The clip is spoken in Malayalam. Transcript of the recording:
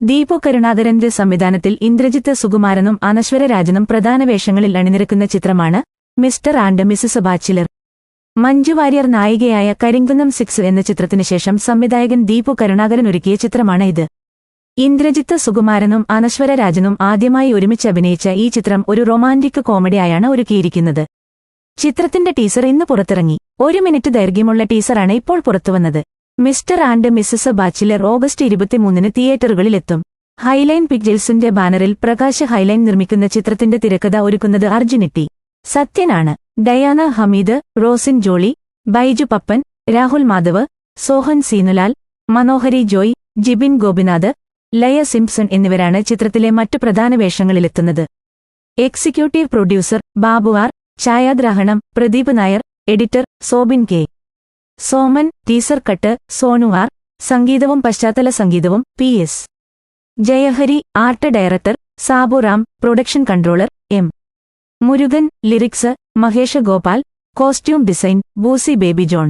ദീപു കരുണാകരന്റെ സംവിധാനത്തിൽ ഇന്ദ്രജിത്ത് സുകുമാരനും അനശ്വര രാജനും പ്രധാന വേഷങ്ങളിൽ അണിനിരക്കുന്ന ചിത്രമാണ് Mr and Mrs Bachelor. Manju Warrier നായികയായ കരിങ്കുന്നം 6 എന്ന ചിത്രത്തിനു ശേഷം സംവിധായകൻ ദീപു കരുണാകരൻ ഒരുക്കിയ ചിത്രമാണ് ഇത്. ഇന്ദ്രജിത്ത് സുകുമാരനും അനശ്വര രാജനും ആദ്യമായി ഒരുമിച്ച് അഭിനയിച്ച ഈ ചിത്രം ഒരു റൊമാന്റിക് കോമഡിയായാണ് ഒരുക്കിയിരിക്കുന്നത്. ചിത്രത്തിന്റെ ടീസർ ഇന്ന് പുറത്തിറങ്ങി. 1 മിനിറ്റ് ദൈർഘ്യമുള്ള ടീസറാണ് ഇപ്പോൾ പുറത്തുവന്നത്. Mr and Mrs Bachelor August 23-ന് തിയേറ്ററുകളിലെത്തും. ഹൈലൈൻ പിക്ചേഴ്സിന്റെ ബാനറിൽ പ്രകാശ് ഹൈലൈൻ നിർമ്മിക്കുന്ന ചിത്രത്തിന്റെ തിരക്കഥ ഒരുക്കുന്നത് അർജുൻ ടി. സത്യനാണ്. Diana Hameed, Rosin Jolly, Baiju Pappan, Rahul Madhav, Sohan Seenulal, Manohari Joy, Jibin Gopinath, Laya Simpson എന്നിവരാണ് ചിത്രത്തിലെ മറ്റു പ്രധാന വേഷങ്ങളിലെത്തുന്നത്. Executive producer Babu R. ഛായാഗ്രാഹണം Pradeep Nair. Editor Sobin K. Soman. Teaser cut Sonu R. സംഗീതവും പശ്ചാത്തല സംഗീതവും PS. Jayahari. Art director Sabu Ram. Production controller M. Murugan. Lyrics Mahesh Gopal. Costume design Busi Baby John.